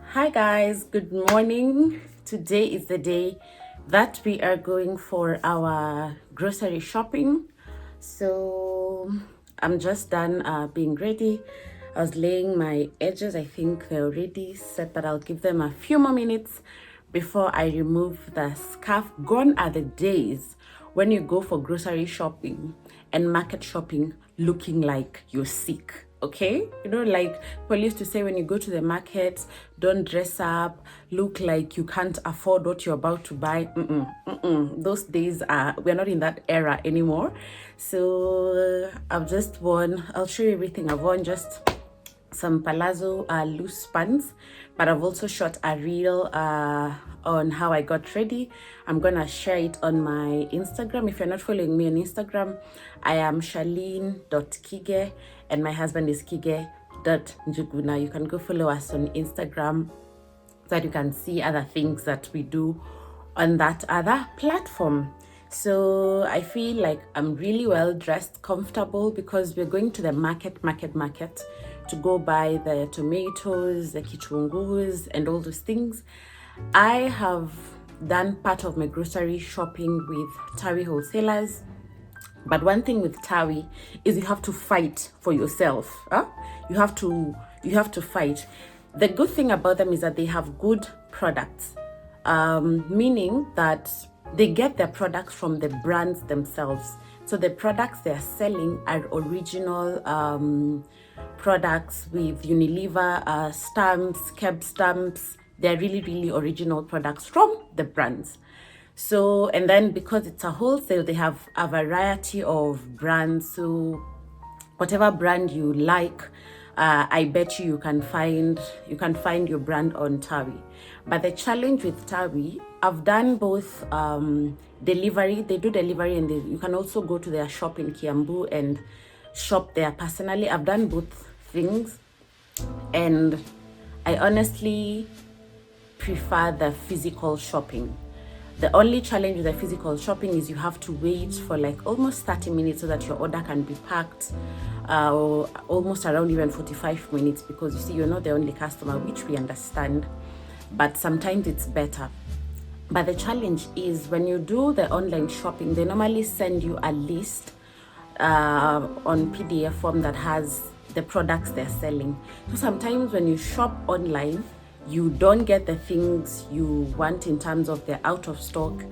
Hi guys, good morning. Today is the day that we are going for our grocery shopping. So I'm just done being ready. I was laying my edges. I think they're already set, but I'll give them a few more minutes before I remove the scarf. Gone are the days when you go for grocery shopping and market shopping looking like you're sick. Okay, like people used to say, when you go to the market, don't dress up, look like you can't afford what you're about to buy. Those days we're not in that era anymore. So I'll show you everything. I've worn just some palazzo loose pants, but I've also shot a reel on how I got ready. I'm gonna share it on my Instagram. If you're not following me on Instagram, I am Charlene.Kige and my husband is Kige.Njuguna. You can go follow us on Instagram so that you can see other things that we do on that other platform. So I feel like I'm really well dressed, comfortable, because we're going to the market to go buy the tomatoes, the kichungus, and all those things. I have done part of my grocery shopping with Tawi wholesalers, but one thing with Tawi is you have to fight for yourself. You have to fight. The good thing about them is that they have good products, meaning that they get their products from the brands themselves. So the products they're selling are original products with Unilever stamps, KIIGE'S stamps. They're really, really original products from the brands. So, and then because it's a wholesale, they have a variety of brands. So whatever brand you like, I bet you can find your brand on Tawi. But the challenge with Tawi, I've done both delivery. They do delivery, and you can also go to their shop in Kiambu and shop there personally. I've done both things, and I honestly prefer the physical shopping. The only challenge with the physical shopping is you have to wait for like almost 30 minutes so that your order can be packed, almost around even 45 minutes, because you see, you're not the only customer, which we understand, but sometimes it's better. But the challenge is when you do the online shopping, they normally send you a list on PDF form that has the products they're selling. So sometimes when you shop online, you don't get the things you want in terms of they're out of stock,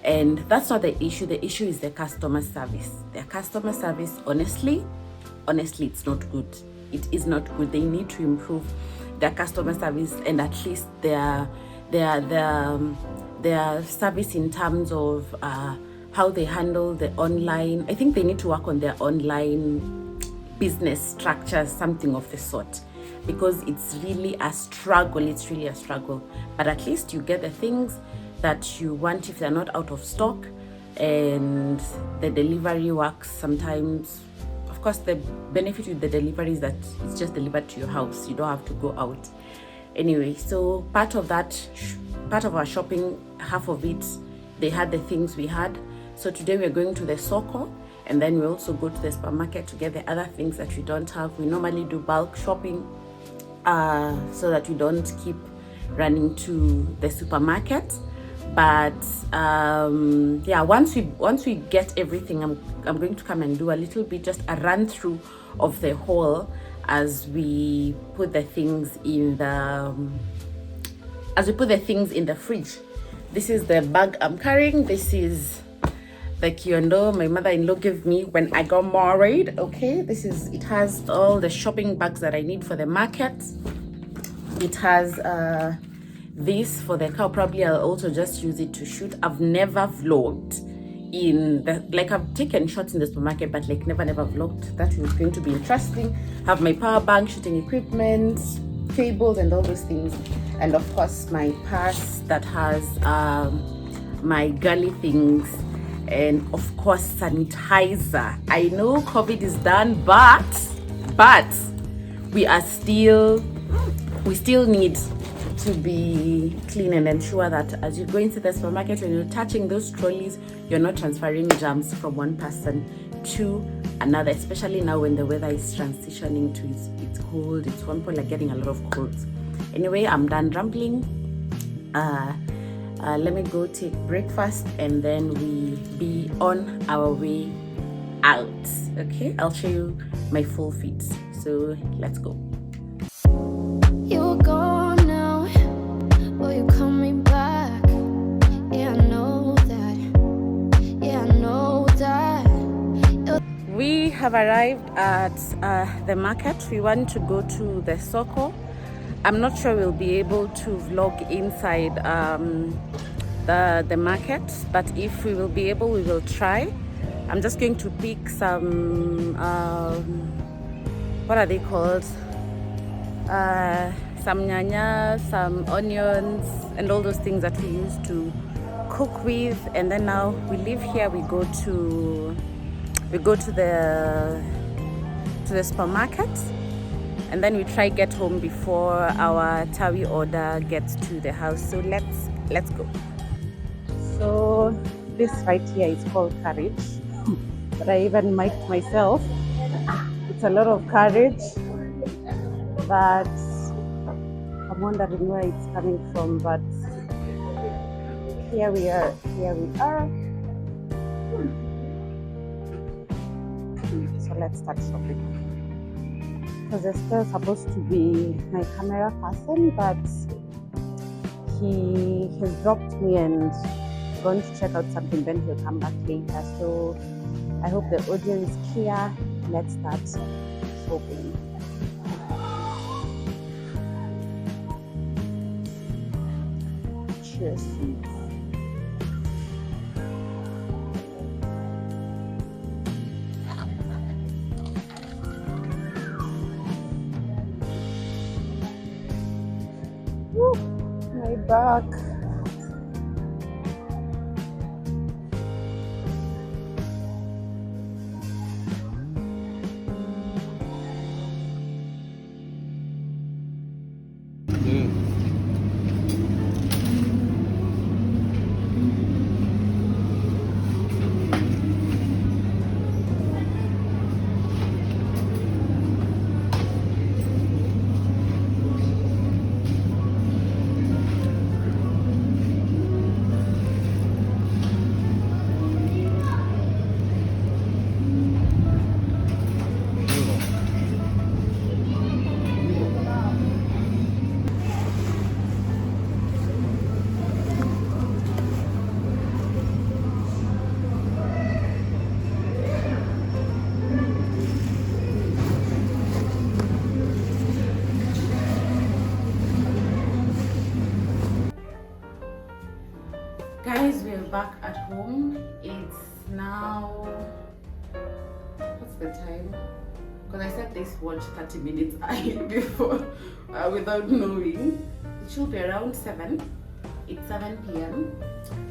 and that's not the issue. The issue is the customer service. Their customer service, honestly, it's not good. It is not good. They need to improve their customer service, and at least their service in terms of how they handle the online. I think they need to work on their online business structure, something of the sort, because it's really a struggle. But at least you get the things that you want if they're not out of stock, and the delivery works sometimes. Of course, the benefit with the delivery is that it's just delivered to your house. You don't have to go out. Anyway, so part of our shopping, half of it, they had the things we had. So today we're going to the Soko, and then we also go to the supermarket to get the other things that we don't have. We normally do bulk shopping so that we don't keep running to the supermarket. But yeah, once we get everything, I'm going to come and do a little bit, just a run through of the haul as we put the things in the fridge. This is the bag I'm carrying. This is the kiondo my mother-in-law gave me when I got married. Okay, it has all the shopping bags that I need for the market. It has this for the car. Probably I'll also just use it to shoot. I've never vlogged I've taken shots in the supermarket, but like never vlogged. That is going to be interesting. Have my power bank, shooting equipment, cables, and all those things, and of course my purse that has my girly things, and of course sanitizer. I know COVID is done, but we still need to be clean and ensure that as you go into the supermarket, when you're touching those trolleys, you're not transferring germs from one person to another, especially now when the weather is transitioning to it's cold, it's warm, people are getting a lot of colds. Anyway, I'm done rambling. Let me go take breakfast and then we be on our way out. Okay, I'll show you my full feet, so let's go. You're gone now, will you call me back? Yeah, I know that. Yeah, I know that. We have arrived at the market. We want to go to the soko. I'm not sure we'll be able to vlog inside the market, but if we will be able, we will try. I'm just going to pick some what are they called? Some nyanya, some onions, and all those things that we use to cook with. And then now we leave here, we go to the supermarket, and then we try get home before our tawi order gets to the house. So let's go. So this right here is called courage, but I even mic'd myself. It's a lot of courage, but I'm wondering where it's coming from. But here we are. So let's start shopping. Because there's still supposed to be my camera person, but he has dropped me and gone to check out something, then he'll come back later. So I hope the audio is clear. Let's start shopping. Cheers. Woo, my back. Guys, we're back at home. It's now, what's the time? Because I set this watch 30 minutes early before without knowing. It should be around 7. It's 7 p.m.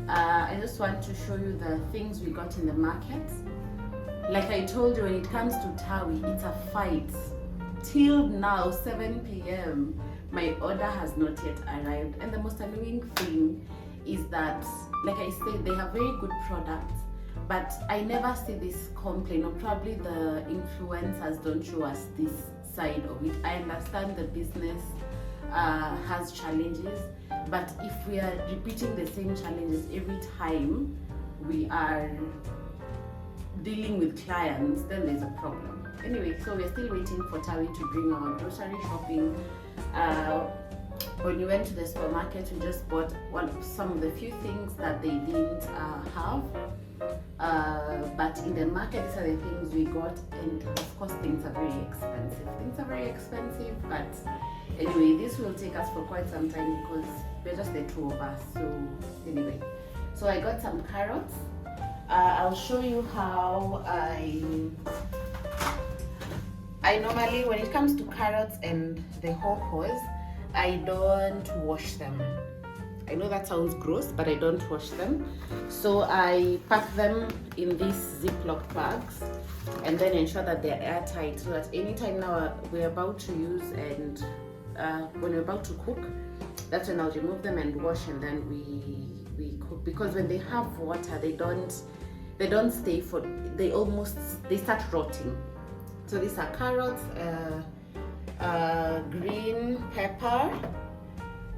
I just want to show you the things we got in the market. Like I told you, when it comes to tawi, it's a fight. Till now, 7 p.m. my order has not yet arrived. And the most annoying thing is that, like I said, they have very good products, but I never see this complaint, or probably the influencers don't show us this side of it. I understand the business has challenges, but if we are repeating the same challenges every time we are dealing with clients, then there's a problem. Anyway, so we're still waiting for Tawi to bring our grocery shopping. When we went to the supermarket, we just bought some of the few things that they didn't have. But in the market, these are the things we got, and of course things are very expensive. But anyway, this will take us for quite some time because we're just the two of us. So anyway, so I got some carrots. I'll show you how I normally, when it comes to carrots and the hawkers, I don't wash them. I know that sounds gross, but I don't wash them. So I pack them in these Ziploc bags and then ensure that they're airtight, so that anytime now we're about to use and when we're about to cook, that's when I'll remove them and wash, and then we cook. Because when they have water, they don't they don't stay for, they start rotting. So these are carrots, green pepper.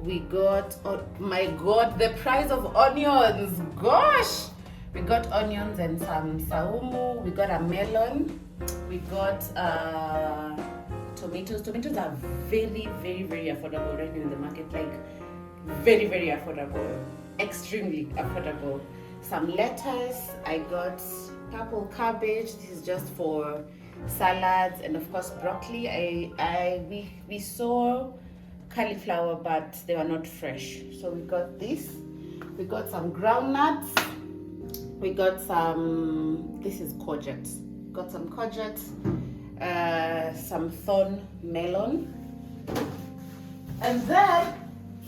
We got, oh my god, the price of onions, gosh. We got onions and some saumu. We got a melon. We got tomatoes. Tomatoes are very, very, very affordable right now in the market. Like very, very affordable, extremely affordable. Some lettuce. I got purple cabbage. This is just for salads, and of course broccoli. We saw cauliflower, but they were not fresh, so we got this. We got some groundnuts. We got some, this is courgettes. Got some courgettes, some thorn melon. And then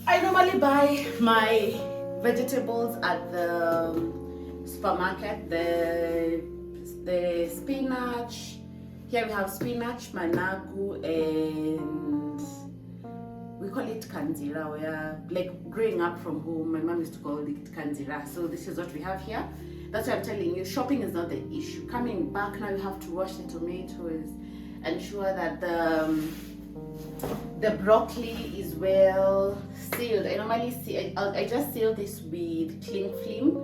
I normally buy my vegetables at the supermarket. The spinach. Here we have spinach, managu, and we call it kanzira. Where, like, growing up from home, my mom used to call it kanzira. So this is what we have here. That's why I'm telling you, shopping is not the issue. Coming back now, you have to wash the tomatoes, ensure that the broccoli is well sealed. I normally I just seal this with cling film.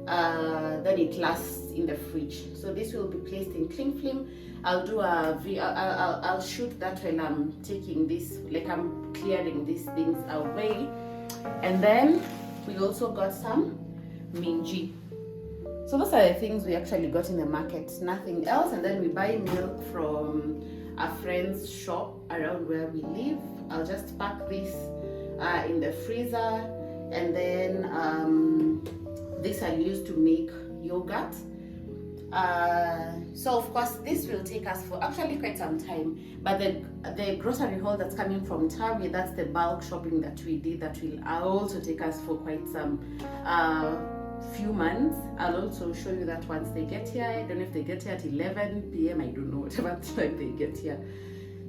Then it lasts in the fridge. So this will be placed in cling film. I'll do I'll shoot that when I'm taking this, like I'm clearing these things away. And then we also got some minji. So those are the things we actually got in the market, nothing else. And then we buy milk from a friend's shop around where we live. I'll just pack this in the freezer, and then this I use to make yogurt. So of course this will take us for actually quite some time, but the grocery haul that's coming from Tawi, that's the bulk shopping that we did, that will also take us for quite some few months. I'll also show you that once they get here. I don't know if they get here at 11 p.m. I don't know, whatever time they get here.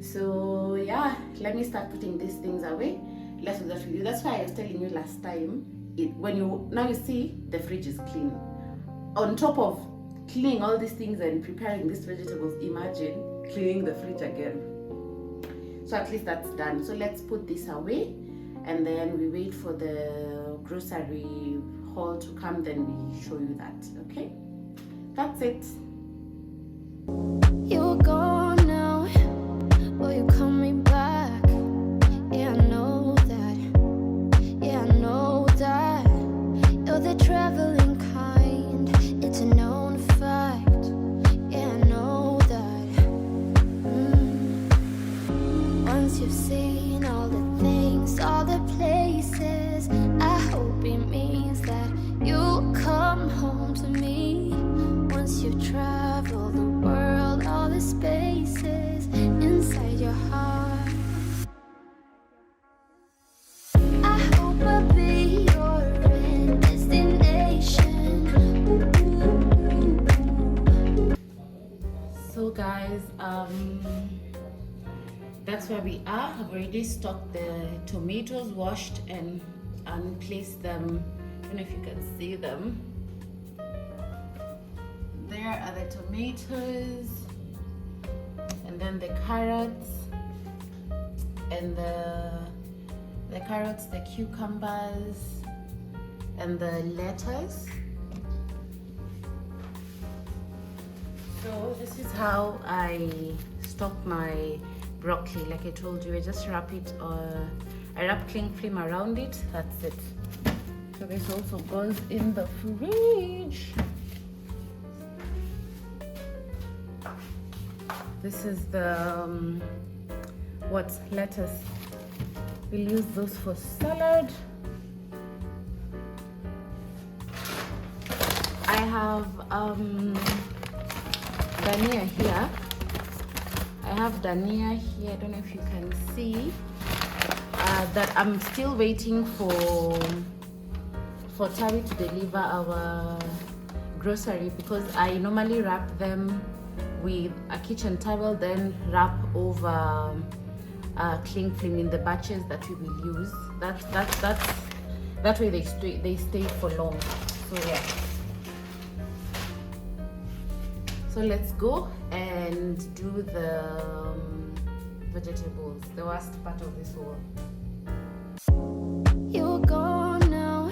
So yeah, let me start putting these things away. Let's do that with you. That's why I was telling you last time, now you see the fridge is clean. On top of cleaning all these things and preparing these vegetables, imagine cleaning the fridge again. So at least that's done. So let's put this away, and then we wait for the grocery haul to come, then we show you that. Okay, that's it. You're gone now, will you call me back? Yeah, I know that. Yeah, I know that. You're the traveling kind, it's a known fact. Yeah, I know that. Once you've seen all the things, all the places, I hope it means that you'll come home to me. Once you've traveled the world, all the spaces inside your heart, I hope I'll be your end destination. So guys, that's where we are. I've already stocked the tomatoes, washed and placed them. I don't know if you can see them. There are the tomatoes, and then the carrots, and the carrots, the cucumbers, and the lettuce. So this is how I stock my broccoli. Like I told you, I just wrap it, I wrap cling film around it. That's it. So this also goes in the fridge. This is the lettuce. We'll use those for salad. I have dania here. I don't know if you can see that I'm still waiting for Tawi to deliver our grocery, because I normally wrap them with a kitchen towel, then wrap over cling film in the batches that we will use. That way they stay for long. So yeah. So let's go and do the vegetables, the worst part of this whole. You're gone now,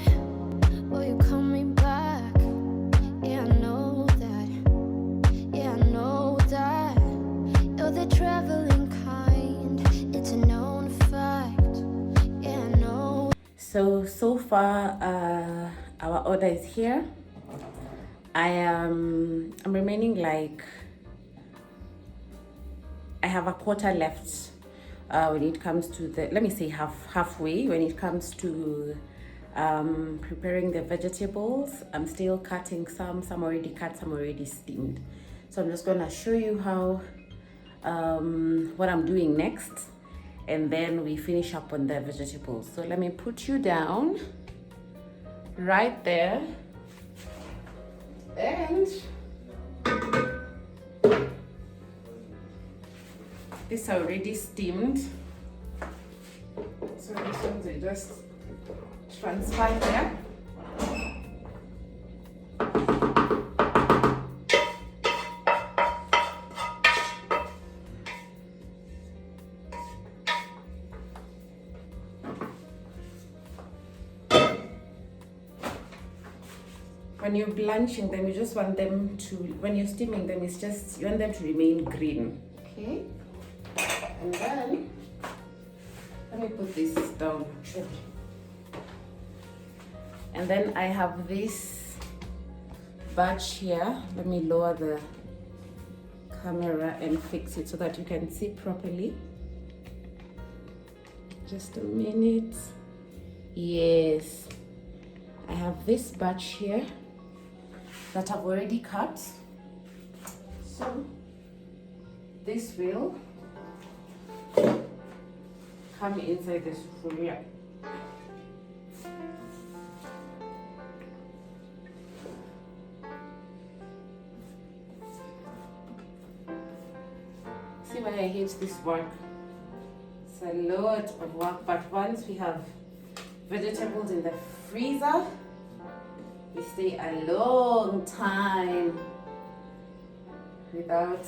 will you call me back? Yeah, I know that. Yeah, I know that. You're the traveling kind. It's a known fact. Yeah, I know. So far, our order is here. I'm remaining like I have a quarter left when it comes to the, let me say halfway when it comes to preparing the vegetables. I'm still cutting some already cut, some already steamed. So I'm just gonna show you how what I'm doing next, and then we finish up on the vegetables. So let me put you down right there, and this already steamed, so these ones are just transfer there. When you're blanching them, you just want them to, when you're steaming them, it's just, you want them to remain green, okay? And then, let me put this down. And then I have this batch here. Let me lower the camera and fix it so that you can see properly. Just a minute. Yes. I have this batch here that I've already cut. So this will come inside the sufuria. See why I hate this work? It's a lot of work, but once we have vegetables in the freezer, we stay a long time without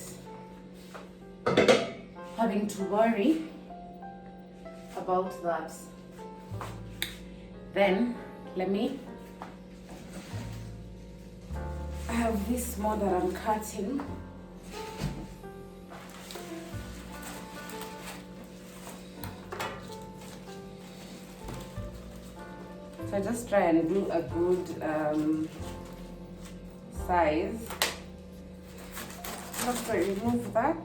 having to worry about that. Then I have this more that I'm cutting. So I just try and do a good size. After I remove that,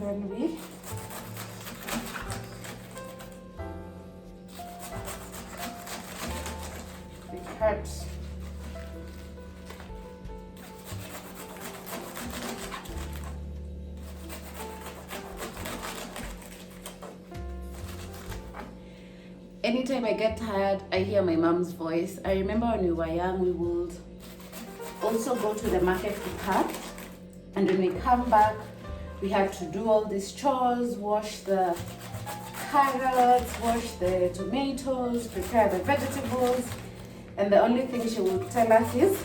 then we cut. Anytime I get tired, I hear my mom's voice. I remember when we were young, we would also go to the market to cut, and when we come back, we had to do all these chores, wash the carrots, wash the tomatoes, prepare the vegetables, and the only thing she would tell us is,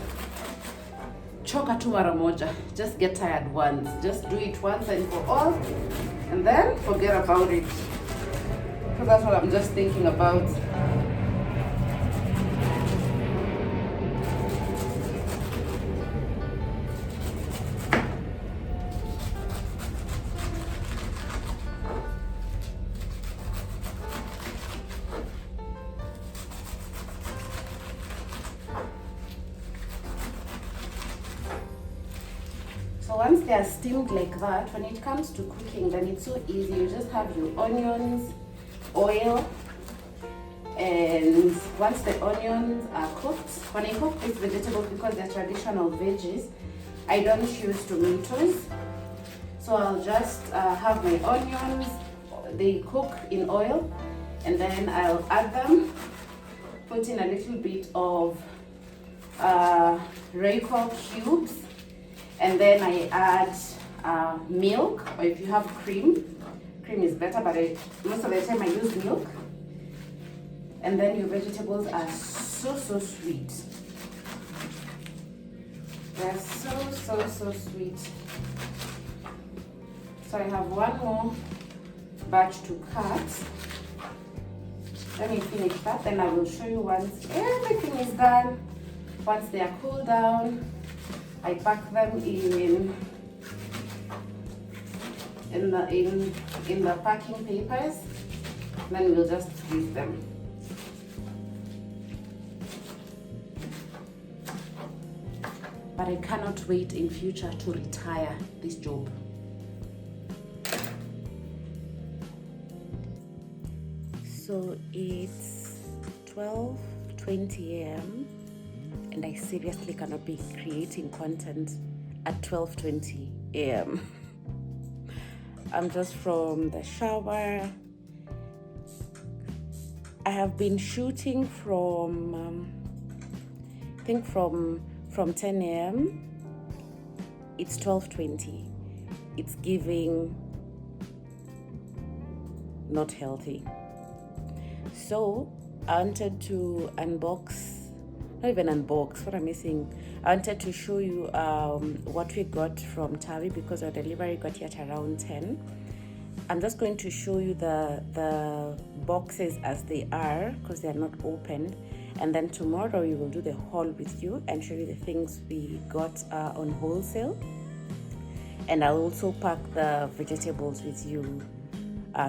choka tu mara moja, just get tired once, just do it once and for all, and then forget about it. So that's what I'm just thinking about. So once they are steamed like that, when it comes to cooking, then it's so easy. You just have your onions, oil, and once the onions are cooked, when I cook these vegetables, because they're traditional veggies, I don't use tomatoes. So I'll just have my onions, they cook in oil, and then I'll add them, put in a little bit of Royco cubes, and then I add milk, or if you have cream is better, but most of the time I use milk. And then your vegetables are so sweet. They're so sweet. So I have one more batch to cut. Let me finish that, then I will show you once everything is done. Once they are cooled down, I pack them in the packing papers. Then we'll just freeze them. But I cannot wait in future to retire this job. So it's 12:20 a.m. and I seriously cannot be creating content at 12:20 a.m. I'm just from the shower. I have been shooting from I think from 10 a.m. It's 12:20. It's giving not healthy. So I wanted to not even unbox, what I'm missing. I wanted to show you what we got from Tawi because our delivery got here at around 10. I'm just going to show you the boxes as they are because they are not opened. And then tomorrow we will do the haul with you and show you the things we got on wholesale. And I'll also pack the vegetables with you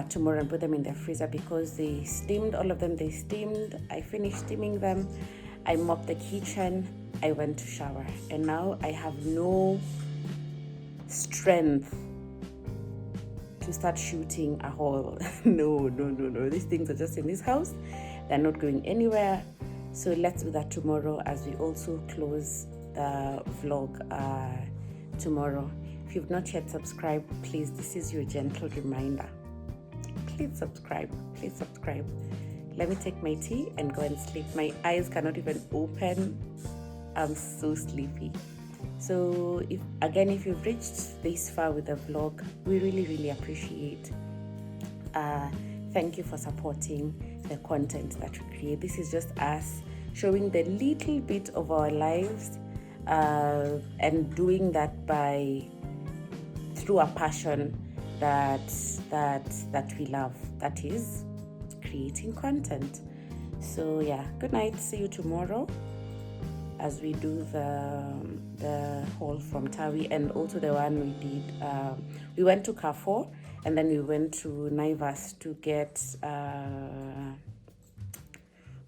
tomorrow and put them in the freezer because they steamed, all of them they steamed. I finished steaming them. I mopped the kitchen. I went to shower. And now I have no strength to start shooting a haul. No. These things are just in this house. They're not going anywhere. So let's do that tomorrow as we also close the vlog tomorrow. If you've not yet subscribed, please, this is your gentle reminder. Please subscribe. Let me take my tea and go and sleep. My eyes cannot even open. I'm so sleepy. So if you've reached this far with the vlog, we really appreciate. Thank you for supporting the content that we create. This is just us showing the little bit of our lives and doing that through a passion that we love, that is creating content. So yeah, good night. See you tomorrow as we do the haul from Tawi and also the one we did. We went to Carrefour and then we went to Naivas to get.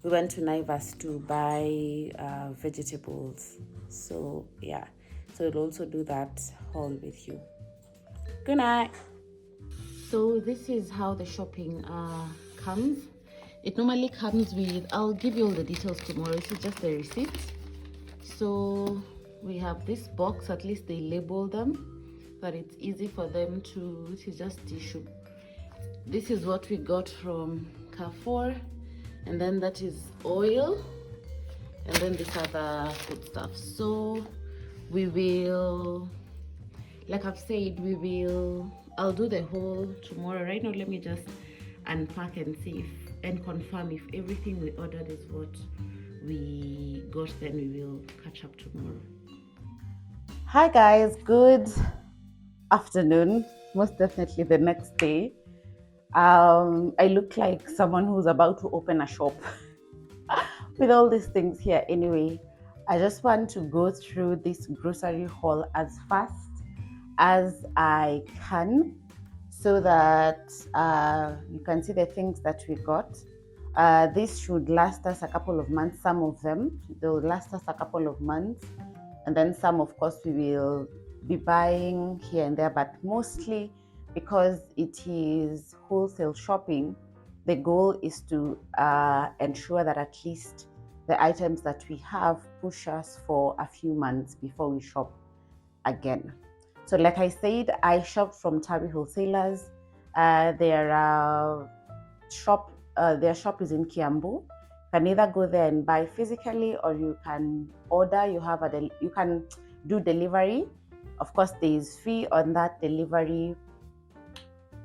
We went to Naivas to buy vegetables. So yeah, so we'll also do that haul with you. Good night. So this is how the shopping comes. It normally comes with, I'll give you all the details tomorrow. This is just the receipt. So we have this box, at least they label them, but it's easy for them to, this is just tissue. This is what we got from Carrefour, and then that is oil, and then these are the food stuff. So we will, like I've said, I'll do the whole tomorrow. Right now, let me just unpack and see and confirm if everything we ordered is what we got. Then we will catch up tomorrow. Hi guys, good afternoon. Most definitely the next day. I look like someone who's about to open a shop with all these things here. Anyway, I just want to go through this grocery haul as fast as I can so that you can see the things that we got. This should last us a couple of months. Some of them, they'll last us a couple of months. And then some, of course, we will be buying here and there, but mostly because it is wholesale shopping, the goal is to ensure that at least the items that we have push us for a few months before we shop again. So like I said, I shopped from Tawi Wholesalers. Their shop is in Kiambu. You can either go there and buy physically, or you can order. You can do delivery. Of course, there is fee on that delivery.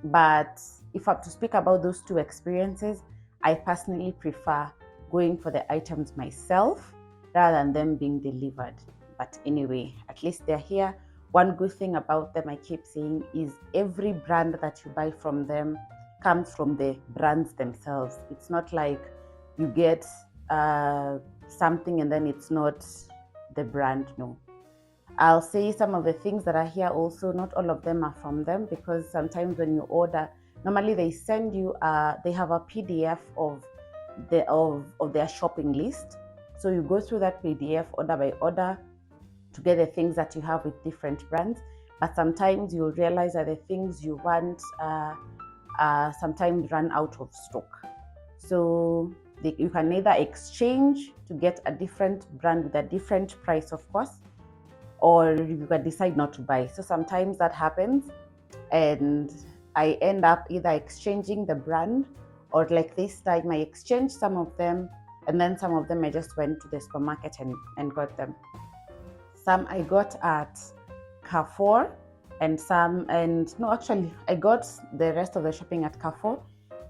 But if I have to speak about those two experiences, I personally prefer going for the items myself rather than them being delivered. But anyway, at least they're here. One good thing about them, I keep saying, is every brand that you buy from them comes from the brands themselves. It's not like you get something and then it's not the brand. No. I'll say some of the things that are here also, not all of them are from them, because sometimes when you order, normally they send you, they have a PDF of their shopping list. So you go through that PDF order by order to get the things that you have with different brands. But sometimes you'll realize that the things you want sometimes run out of stock. So you can either exchange to get a different brand with a different price, of course, or you can decide not to buy. So sometimes that happens, and I end up either exchanging the brand, or like this time I exchanged some of them, and then some of them I just went to the supermarket and got them. Some I got at Carrefour, and actually I got the rest of the shopping at Carrefour.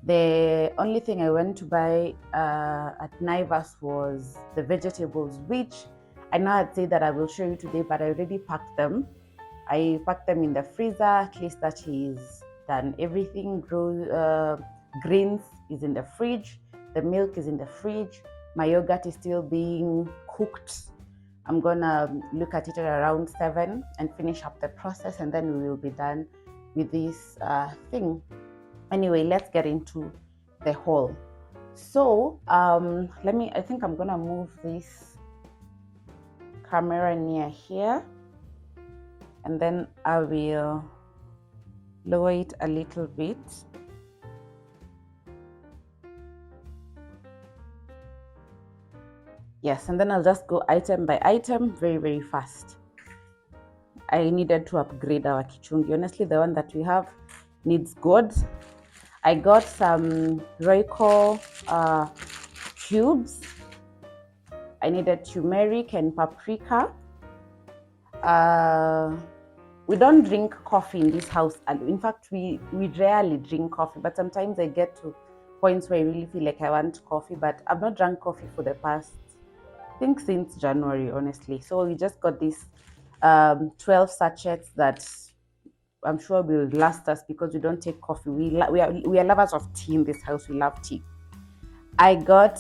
The only thing I went to buy at Naivas was the vegetables, which I know I'd say that I will show you today, but I already packed them. I packed them in the freezer, at least that is done. Everything greens is in the fridge. The milk is in the fridge. My yogurt is still being cooked. I'm gonna look at it at around 7 and finish up the process, and then we will be done with this thing. Anyway, let's get into the haul. So I think I'm gonna move this camera near here, and then I will lower it a little bit. Yes, and then I'll just go item by item very, very fast. I needed to upgrade our kichungi. Honestly, the one that we have needs God. I got some Royco cubes. I needed turmeric and paprika. We don't drink coffee in this house. In fact, we rarely drink coffee, but sometimes I get to points where I really feel like I want coffee, but I've not drank coffee for the past, I think, since January, honestly. So we just got these 12 sachets that I'm sure will last us because we don't take coffee. We are lovers of tea in this house. We love tea. I got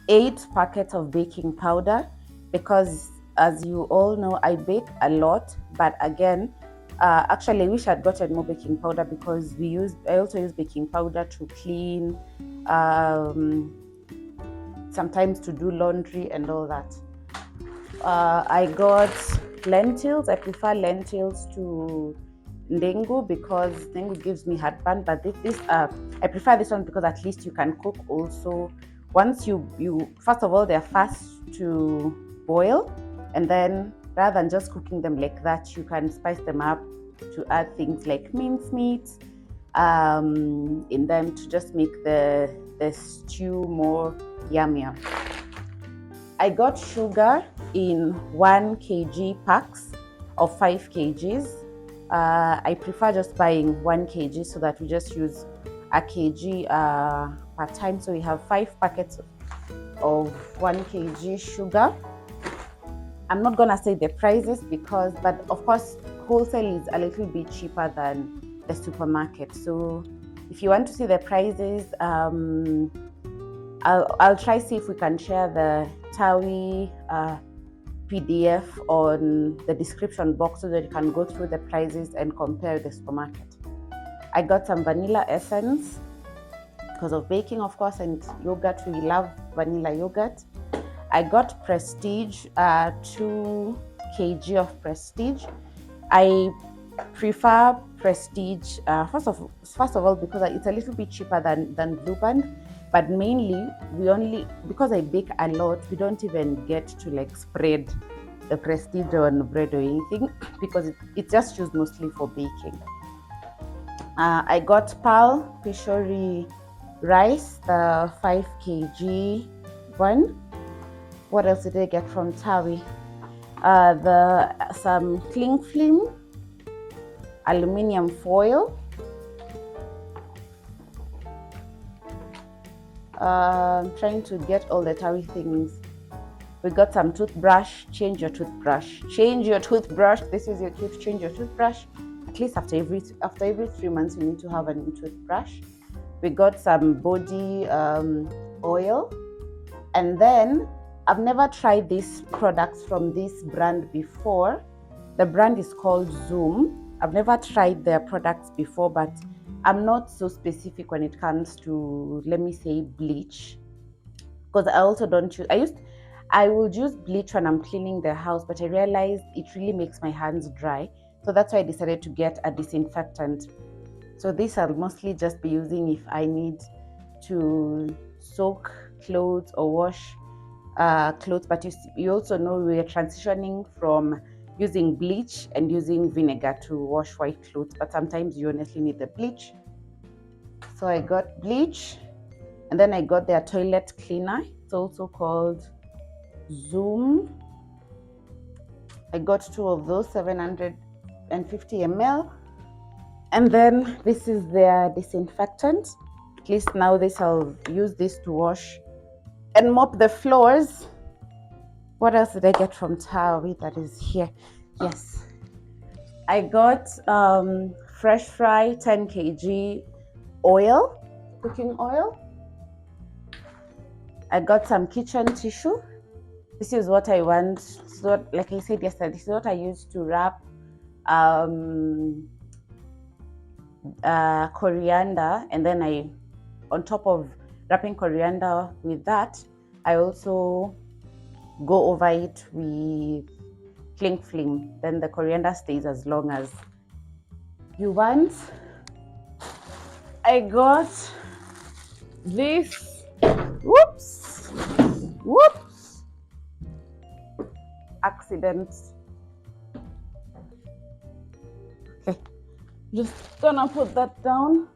8 packets of baking powder because, as you all know, I bake a lot. But again, actually, I wish I'd gotten more baking powder because I also use baking powder to clean, sometimes to do laundry and all that. I got lentils. I prefer lentils to ndengu because ndengu gives me heartburn, but I prefer this one because at least you can cook also. Once you first of all, they're fast to boil, and then rather than just cooking them like that, you can spice them up to add things like mincemeat in them to just make the stew more yummier. I got sugar in 1 kg packs of 5 kgs. I prefer just buying 1 kg so that we just use a kg per time. So we have 5 packets of 1 kg sugar. I'm not gonna say the prices but of course wholesale is a little bit cheaper than the supermarket. So if you want to see the prices, I'll try see if we can share the TAWI PDF on the description box so that you can go through the prices and compare the supermarket. I got some vanilla essence because of baking, of course, and yogurt. We love vanilla yogurt. I got Prestige, 2 kg of Prestige. I prefer Prestige first of all because it's a little bit cheaper than Blue Band, but mainly because I bake a lot, we don't even get to like spread the Prestige on bread or anything because it's just used mostly for baking. I got Pearl Pishori rice, the 5 kg one. What else did I get from TAWI? Some cling film, aluminium foil. Trying to get all the Tawi things. We got some toothbrush. Change your toothbrush. Change your toothbrush. This is your gift. Change your toothbrush. At least after every 3 months, you need to have a new toothbrush. We got some body oil, and then I've never tried these products from this brand before. The brand is called Zoom. I've never tried their products before, but I'm not so specific when it comes to, let me say, bleach, because I also don't use. I will use bleach when I'm cleaning the house, but I realized it really makes my hands dry. So that's why I decided to get a disinfectant. So this I'll mostly just be using if I need to soak clothes or wash clothes. But you also know we're transitioning from using bleach and using vinegar to wash white clothes, but sometimes you honestly need the bleach. So I got bleach, and then I got their toilet cleaner. It's also called Zoom. I got 2 of those, 750 ml. And then this is their disinfectant. At least now I'll use this to wash and mop the floors. What else did I get from Tawi that is here? Yes, I got fresh fry 10 kg oil, cooking oil. I got some kitchen tissue. This is what I want. So, like I said yesterday, this is what I use to wrap coriander, and then on top of wrapping coriander with that, I also go over it with cling film. Then the coriander stays as long as you want. I got this. Whoops! Accident. Okay, just gonna put that down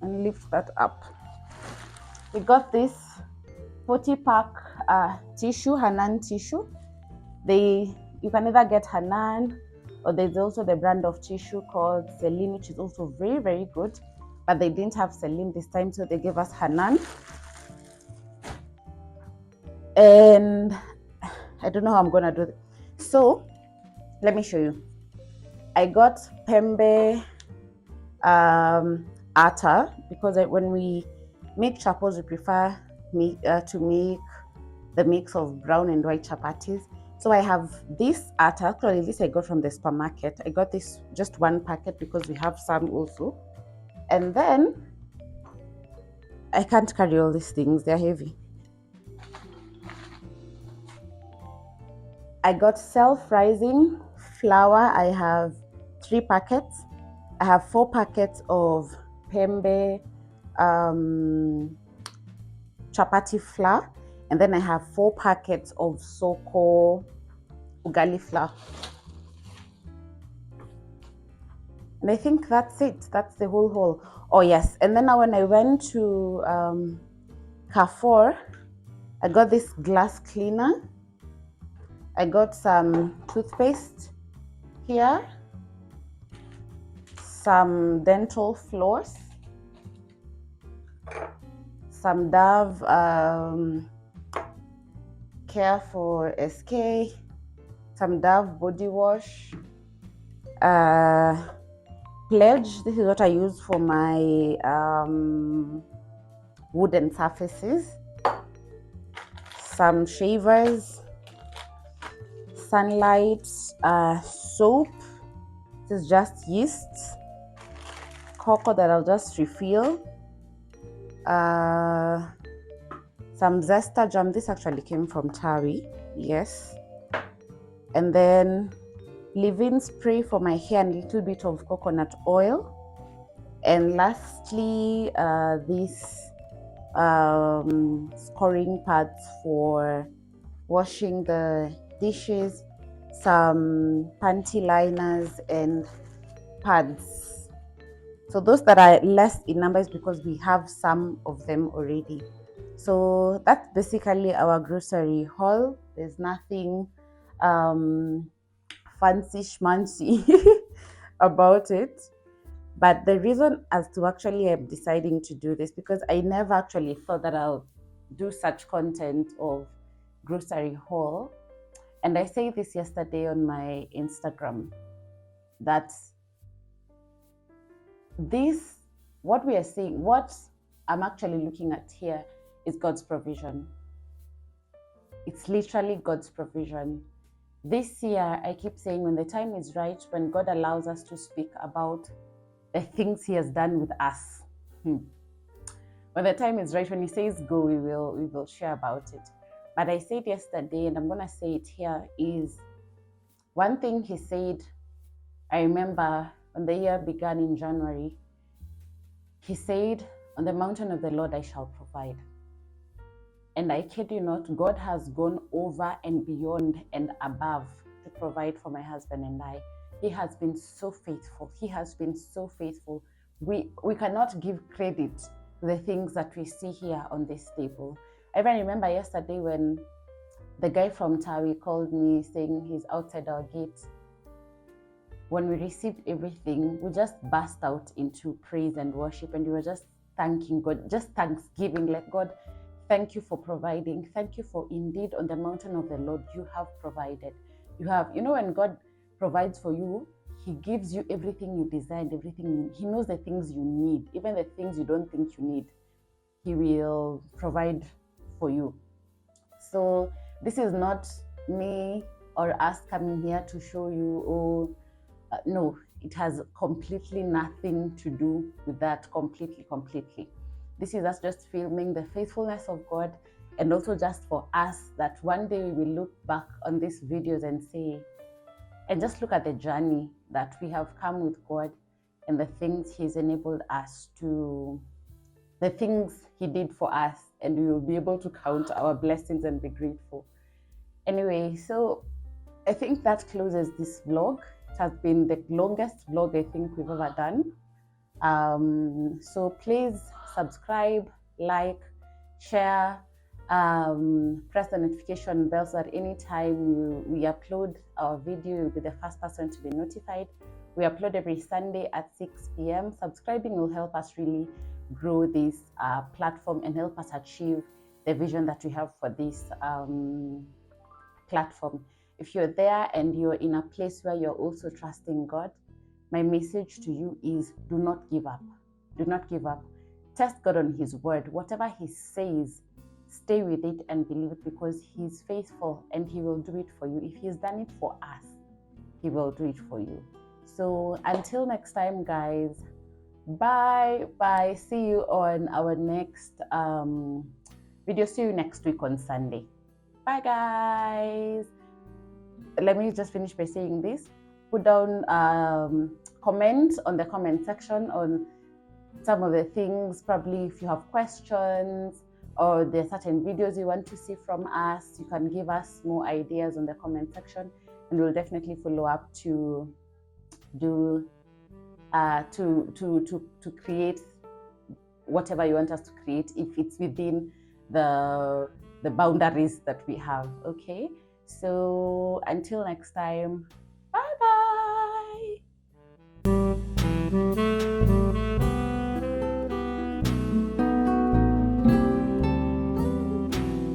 and lift that up. We got this 40-pack tissue, Hanan tissue. You can either get Hanan, or there's also the brand of tissue called Celine, which is also very, very good. But they didn't have Celine this time, so they gave us Hanan. And I don't know how I'm gonna do it. So let me show you. I got Pembe atta, because when we make chapos, we prefer to make the mix of brown and white chapatis. So I have this atta. Actually, this I got from the supermarket. I got this just one packet because we have some also. And then I can't carry all these things, they're heavy. I got self-rising flour. I have 3 packets. I have 4 packets of Pembe chapati flour, and then I have 4 packets of Soko ugali flour. And I think that's it. That's the whole haul. Oh yes, and then now when I went to Carrefour, I got this glass cleaner. I got some toothpaste here, some dental floss, some Dove Care for SK, some Dove body wash, Pledge. This is what I use for my wooden surfaces. Some shavers, Sunlight soap. This is just yeast. Cocoa that I'll just refill. Some Zesta jam. This actually came from Tawi. Yes. And then leave-in spray for my hair and a little bit of coconut oil. And lastly, these scoring pads for washing the dishes, some panty liners and pads. So those that are less in numbers because we have some of them already. So that's basically our grocery haul. There's nothing fancy schmancy about it, But the reason as to actually I'm deciding to do this, because I never actually thought that I'll do such content of grocery haul. And I said this yesterday on my Instagram, that this, what we are seeing, what I'm actually looking at here is God's provision. It's literally God's provision. This year, I keep saying, when the time is right, when God allows us to speak about the things He has done with us, when the time is right, when He says go, we will share about it. But I said yesterday, and I'm gonna say it here, is one thing He said. I remember when the year began in January, He said, "On the mountain of the Lord I shall provide." And I kid you not, God has gone over and beyond and above to provide for my husband and I. He has been so faithful. He has been so faithful. We cannot give credit to the things that we see here on this table. I even remember yesterday when the guy from Tawi called me saying he's outside our gate. When we received everything, we just burst out into praise and worship, and we were just thanking God, just thanksgiving, like, God, thank you for providing. Thank you for indeed on the mountain of the Lord, you have provided. You have, when God provides for you, He gives you everything you desire, everything He knows the things you need, even the things you don't think you need, He will provide for you. So this is not me or us coming here to show you, no, it has completely nothing to do with that, completely. This is us just filming the faithfulness of God, and also just for us that one day we will look back on these videos and say, and just look at the journey that we have come with God and the things He's enabled us to, the things He did for us, and we will be able to count our blessings and be grateful. Anyway, so I think that closes this vlog. It has been the longest vlog I think we've ever done. So please subscribe, like, share, press the notification bell so that anytime we upload our video, you'll be the first person to be notified. We upload every Sunday at 6 p.m. Subscribing will help us really grow this platform and help us achieve the vision that we have for this platform. If you're there and you're in a place where you're also trusting God, my message to you is, do not give up. Do not give up. Test God on His word. Whatever He says, stay with it and believe it, because He's faithful and He will do it for you. If He's done it for us, He will do it for you. So until next time, guys, bye. See you on our next video. See you next week on Sunday. Bye, guys. Let me just finish by saying this. Put down comment on the comment section on some of the things. Probably if you have questions or there are certain videos you want to see from us, you can give us more ideas on the comment section, and we'll definitely follow up to do to create whatever you want us to create, if it's within the boundaries that we have. Okay, so until next time,